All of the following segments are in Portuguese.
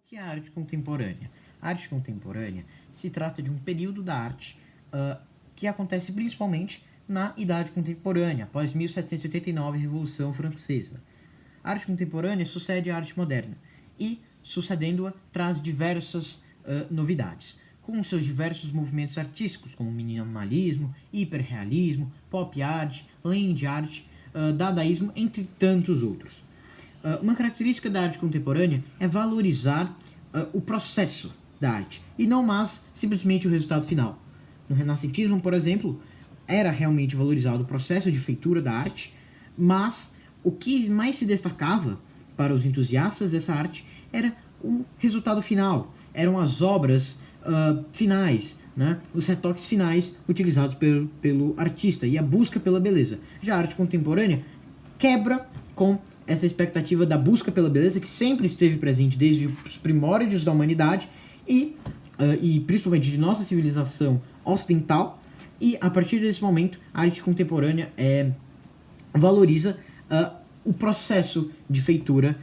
Que é a arte contemporânea? A arte contemporânea se trata de um período da arte que acontece principalmente na Idade Contemporânea, após 1789, Revolução Francesa. A arte contemporânea sucede à arte moderna e, sucedendo-a, traz diversas novidades, com seus diversos movimentos artísticos, como minimalismo, hiperrealismo, pop art, land art, dadaísmo, entre tantos outros. Uma característica da arte contemporânea é valorizar o processo da arte e não mais simplesmente o resultado final. No renascentismo, por exemplo, era realmente valorizado o processo de feitura da arte, mas o que mais se destacava para os entusiastas dessa arte era o resultado final, eram as obras finais, né? Os retoques finais utilizados pelo artista e a busca pela beleza. Já a arte contemporânea quebra com essa expectativa da busca pela beleza que sempre esteve presente desde os primórdios da humanidade e principalmente de nossa civilização ocidental, e a partir desse momento a arte contemporânea valoriza o processo de feitura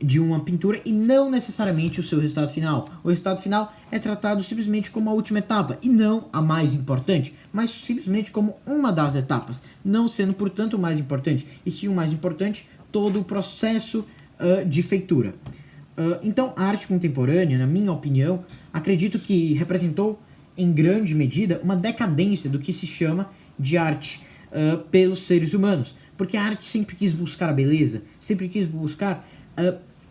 de uma pintura e não necessariamente o seu resultado final. O resultado final é tratado simplesmente como a última etapa e não a mais importante, mas simplesmente como uma das etapas, não sendo, portanto, o mais importante, e sim o mais importante, todo o processo de feitura. Então, a arte contemporânea, na minha opinião, acredito que representou em grande medida uma decadência do que se chama de arte pelos seres humanos, porque a arte sempre quis buscar a beleza, sempre quis buscar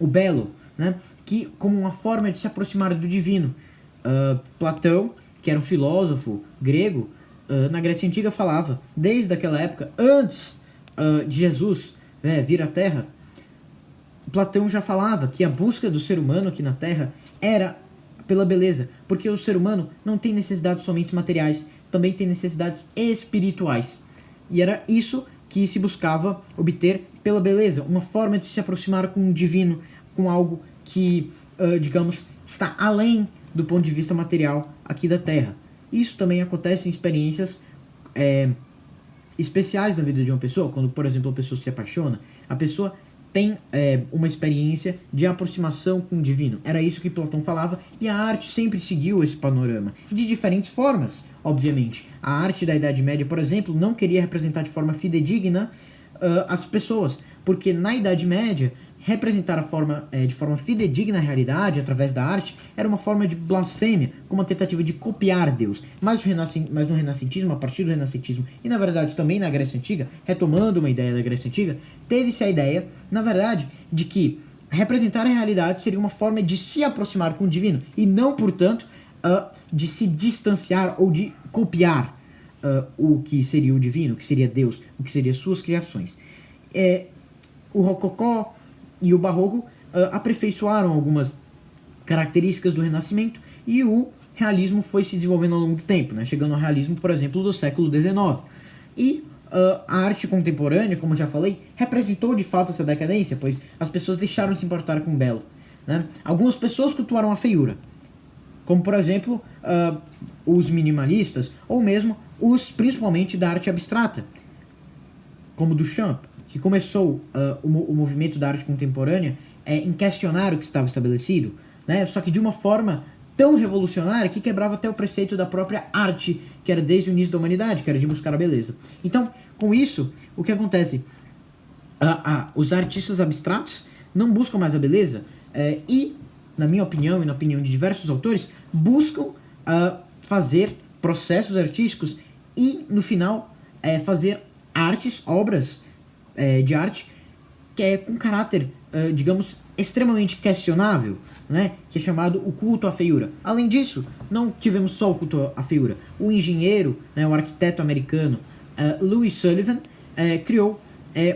o belo, né? Que como uma forma de se aproximar do divino. Platão, que era um filósofo grego, na Grécia Antiga falava, desde aquela época, antes de Jesus vir à Terra, Platão já falava que a busca do ser humano aqui na Terra era pela beleza, porque o ser humano não tem necessidades somente materiais, também tem necessidades espirituais. E era isso que se buscava obter pela beleza, uma forma de se aproximar com o divino, com algo que, digamos, está além do ponto de vista material aqui da Terra. Isso também acontece em experiências especiais na vida de uma pessoa, quando, por exemplo, a pessoa se apaixona, a pessoa tem uma experiência de aproximação com o divino. Era isso que Platão falava, e a arte sempre seguiu esse panorama, de diferentes formas, obviamente. A arte da Idade Média, por exemplo, não queria representar de forma fidedigna as pessoas, porque na Idade Média, representar de forma fidedigna a realidade através da arte era uma forma de blasfêmia, como uma tentativa de copiar Deus. Mas no renascentismo, a partir do renascentismo, e na verdade também na Grécia Antiga, retomando uma ideia da Grécia Antiga, teve-se a ideia, na verdade, de que representar a realidade seria uma forma de se aproximar com o divino, e não, portanto, de se distanciar ou de copiar o que seria o divino, o que seria Deus, o que seria suas criações. O Rococó e o Barroco aperfeiçoaram algumas características do Renascimento, e o realismo foi se desenvolvendo ao longo do tempo, né? Chegando ao realismo, por exemplo, do século XIX. E a arte contemporânea, como já falei, representou de fato essa decadência, pois as pessoas deixaram de se importar com o belo, né? Algumas pessoas cultuaram a feiura, como por exemplo os minimalistas, ou mesmo os principalmente da arte abstrata, como Duchamp, que começou o movimento da arte contemporânea em questionar o que estava estabelecido, né? Só que de uma forma tão revolucionária que quebrava até o preceito da própria arte, que era desde o início da humanidade, que era de buscar a beleza. Então, com isso, o que acontece? Os artistas abstratos não buscam mais a beleza e, na minha opinião e na opinião de diversos autores, buscam fazer processos artísticos e, no final, fazer obras de arte que é com caráter, digamos, extremamente questionável, né? Que é chamado o culto à feiura. Além disso, não tivemos só o culto à feiura. O engenheiro, né, o arquiteto americano Louis Sullivan criou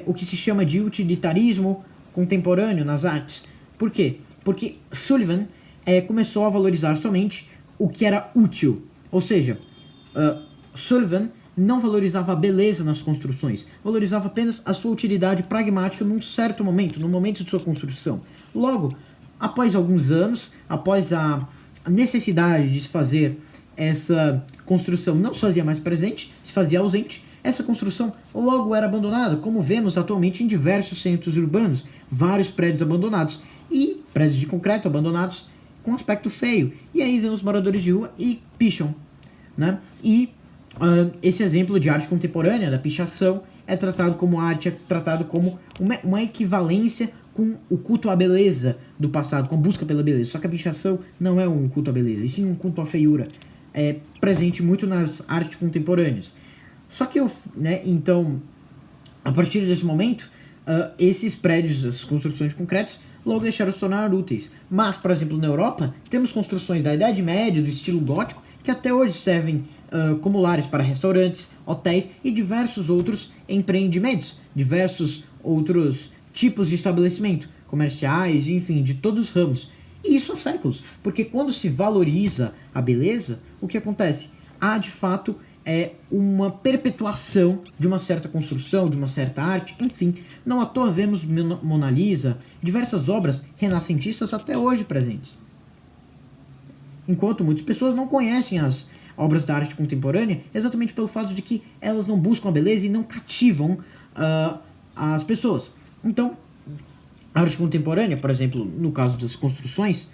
o que se chama de utilitarismo contemporâneo nas artes. Por quê? Porque Sullivan começou a valorizar somente o que era útil. Ou seja, Sullivan não valorizava a beleza nas construções, valorizava apenas a sua utilidade pragmática num certo momento, no momento de sua construção. Logo, após alguns anos, após a necessidade de se fazer essa construção não se fazia mais presente, se fazia ausente, essa construção logo era abandonada, como vemos atualmente em diversos centros urbanos, vários prédios abandonados. E prédios de concreto abandonados com aspecto feio. E aí vem os moradores de rua e picham, né? E esse exemplo de arte contemporânea, da pichação, é tratado como arte, é tratado como uma equivalência com o culto à beleza do passado, com a busca pela beleza. Só que a pichação não é um culto à beleza, e sim um culto à feiura, presente muito nas artes contemporâneas. Só que então, a partir desse momento, esses prédios, essas construções de concretos, logo deixaram de se tornar úteis. Mas, por exemplo, na Europa, temos construções da Idade Média, do estilo gótico, que até hoje servem como lares para restaurantes, hotéis e diversos outros empreendimentos, diversos outros tipos de estabelecimento, comerciais, enfim, de todos os ramos. E isso há séculos, porque quando se valoriza a beleza, o que acontece? Há, de fato, uma perpetuação de uma certa construção, de uma certa arte, enfim. Não à toa vemos Mona Lisa, diversas obras renascentistas até hoje presentes. Enquanto muitas pessoas não conhecem as obras da arte contemporânea, exatamente pelo fato de que elas não buscam a beleza e não cativam as pessoas. Então, a arte contemporânea, por exemplo, no caso das construções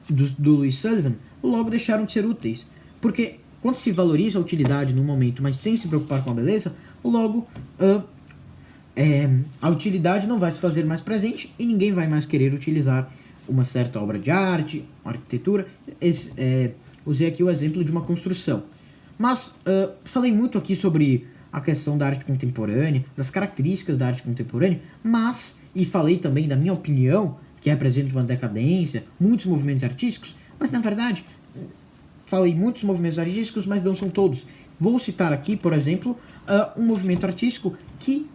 do Louis Sullivan, logo deixaram de ser úteis. Porque quando se valoriza a utilidade no momento, mas sem se preocupar com a beleza, logo a utilidade não vai se fazer mais presente e ninguém vai mais querer utilizar uma certa obra de arte, arquitetura. Usei aqui o exemplo de uma construção. Mas falei muito aqui sobre a questão da arte contemporânea, das características da arte contemporânea, e falei também da minha opinião, que representa uma decadência, muitos movimentos artísticos, mas na verdade, falei muitos movimentos artísticos, mas não são todos. Vou citar aqui, por exemplo, um movimento artístico que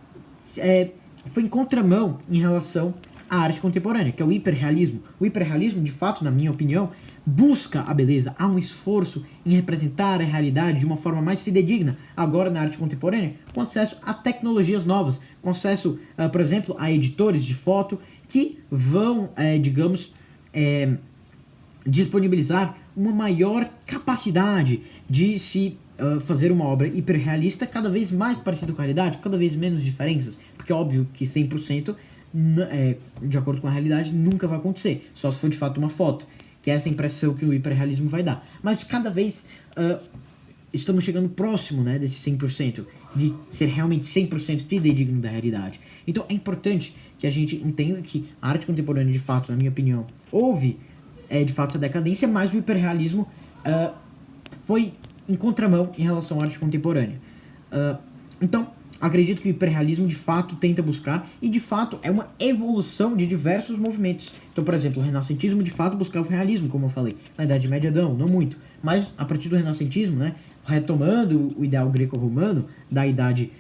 foi em contramão em relação à arte contemporânea, que é o hiperrealismo. O hiperrealismo, de fato, na minha opinião, busca a beleza, há um esforço em representar a realidade de uma forma mais fidedigna, agora na arte contemporânea, com acesso a tecnologias novas, com acesso, por exemplo, a editores de foto que vão, disponibilizar uma maior capacidade de se fazer uma obra hiperrealista cada vez mais parecida com a realidade, cada vez menos diferenças, porque é óbvio que 100% de acordo com a realidade nunca vai acontecer, só se for de fato uma foto, que é essa impressão que o hiperrealismo vai dar. Mas cada vez estamos chegando próximo, né, desse 100%, de ser realmente 100% fidedigno da realidade. Então é importante que a gente entenda que a arte contemporânea, de fato, na minha opinião, houve de fato essa decadência, mas o hiperrealismo foi em contramão em relação à arte contemporânea. Então, acredito que o hiperrealismo de fato tenta buscar, e de fato é uma evolução de diversos movimentos. Então, por exemplo, o renascentismo de fato buscava o realismo, como eu falei. Na Idade Média não muito. Mas a partir do renascentismo, né, retomando o ideal greco-romano da Idade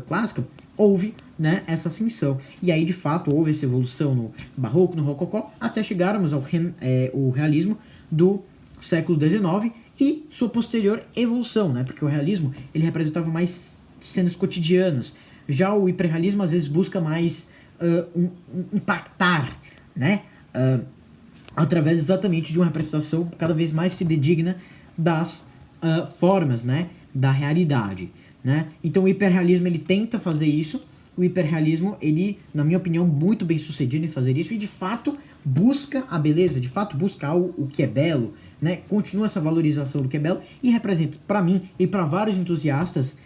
Clássica, houve, né, essa ascensão. E aí, de fato, houve essa evolução no Barroco, no Rococó, até chegarmos ao realismo do século XIX e sua posterior evolução, né, porque o realismo ele representava mais cenas cotidianas. Já o hiperrealismo às vezes busca mais impactar, né, através exatamente de uma representação cada vez mais fidedigna das formas, né, da realidade, né. Então o hiperrealismo ele tenta fazer isso. O hiperrealismo ele, na minha opinião, muito bem sucedido em fazer isso e de fato busca a beleza, de fato busca o que é belo, né, continua essa valorização do que é belo e representa para mim e para vários entusiastas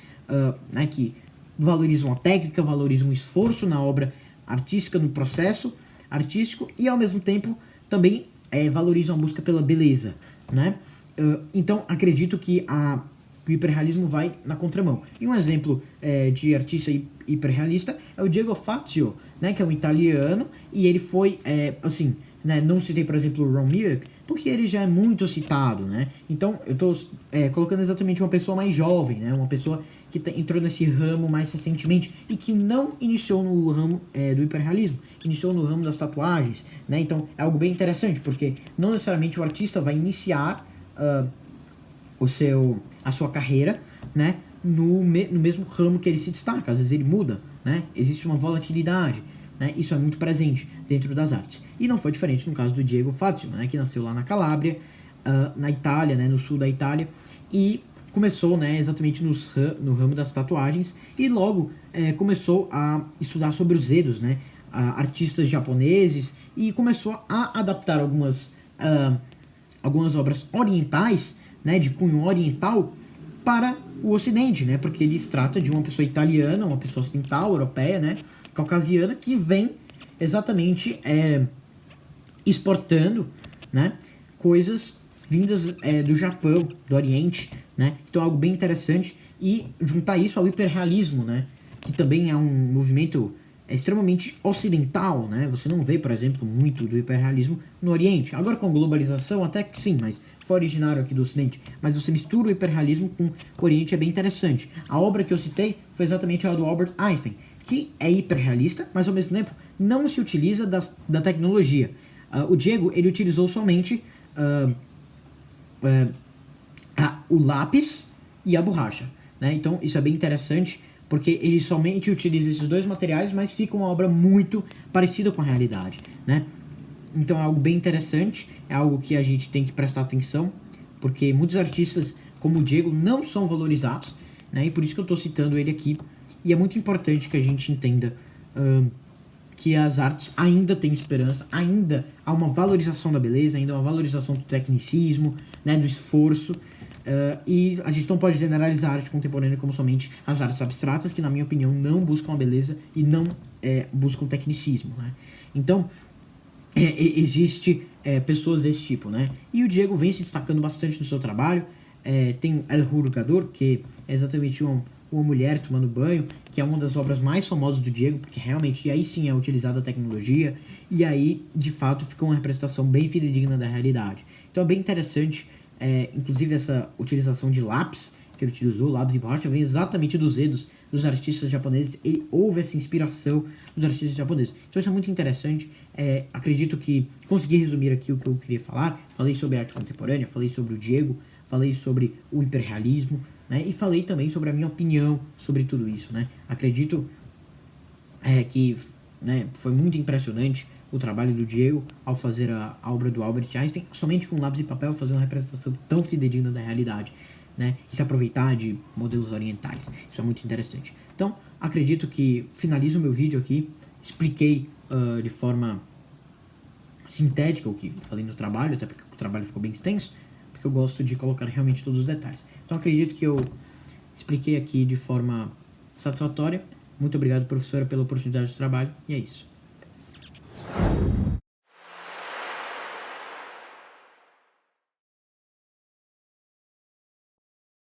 né, que valorizam a técnica, valorizam o esforço na obra artística, no processo artístico e ao mesmo tempo também valorizam a busca pela beleza, né? Então acredito que o hiperrealismo vai na contramão. E um exemplo de artista hiperrealista é o Diego Fazio, né, que é um italiano, e ele foi, assim, né, não citei, por exemplo, o Ron Muir, porque ele já é muito citado, né? Então eu estou colocando exatamente uma pessoa mais jovem, né, uma pessoa que entrou nesse ramo mais recentemente e que não iniciou no ramo do hiperrealismo, iniciou no ramo das tatuagens, né? Então é algo bem interessante, porque não necessariamente o artista vai iniciar a sua carreira, né, no mesmo ramo que ele se destaca. Às vezes ele muda, né? Existe uma volatilidade, né? Isso é muito presente dentro das artes. E não foi diferente no caso do Diego Fazio, né, que nasceu lá na Calábria, na Itália, né, no sul da Itália, e começou, né, exatamente no ramo das tatuagens e logo começou a estudar sobre os Eddos, né, artistas japoneses e começou a adaptar algumas obras orientais, né, de cunho oriental, para o Ocidente, né, porque ele se trata de uma pessoa italiana, uma pessoa ocidental, europeia, né, caucasiana, que vem exatamente exportando, né, coisas vindas do Japão, do Oriente, né, então é algo bem interessante, e juntar isso ao hiperrealismo, né, que também é um movimento extremamente ocidental, né, você não vê, por exemplo, muito do hiperrealismo no Oriente, agora com a globalização até que sim, mas foi originário aqui do Ocidente, mas você mistura o hiperrealismo com o Oriente, é bem interessante. A obra que eu citei foi exatamente a do Albert Einstein, que é hiperrealista, mas ao mesmo tempo não se utiliza da tecnologia. O Diego, ele utilizou somente o lápis e a borracha, né? Então isso é bem interessante, porque ele somente utiliza esses dois materiais, mas fica uma obra muito parecida com a realidade, né? Então é algo bem interessante, é algo que a gente tem que prestar atenção, porque muitos artistas como o Diego não são valorizados, né? E por isso que eu estou citando ele aqui. E é muito importante que a gente entenda que as artes ainda têm esperança, ainda há uma valorização da beleza, ainda há uma valorização do tecnicismo, né, do esforço. E a gente não pode generalizar a arte contemporânea como somente as artes abstratas, que na minha opinião não buscam a beleza e não buscam o tecnicismo, né? Então, existe pessoas desse tipo, né? E o Diego vem se destacando bastante no seu trabalho. Tem El Hurgador, que é exatamente uma mulher tomando banho, que é uma das obras mais famosas do Diego, porque realmente aí sim é utilizada a tecnologia, e aí, de fato, fica uma representação bem fidedigna da realidade. Então é bem interessante, inclusive essa utilização de lápis, que ele utilizou, lápis e borracha, vem exatamente dos dedos dos artistas japoneses, ele houve essa inspiração dos artistas japoneses. Então isso é muito interessante, acredito que consegui resumir aqui o que eu queria falar, falei sobre arte contemporânea, falei sobre o Diego, falei sobre o hiperrealismo, né, e falei também sobre a minha opinião sobre tudo isso, né. Acredito que, né, foi muito impressionante o trabalho do Diego ao fazer a obra do Albert Einstein, somente com lápis e papel, fazer uma representação tão fidedigna da realidade, né, e se aproveitar de modelos orientais. Isso é muito interessante. Então, acredito que finalizo o meu vídeo aqui, expliquei de forma sintética o que falei no trabalho, até porque o trabalho ficou bem extenso, porque eu gosto de colocar realmente todos os detalhes. Então acredito que eu expliquei aqui de forma satisfatória. Muito obrigado, professora, pela oportunidade de trabalho, e é isso.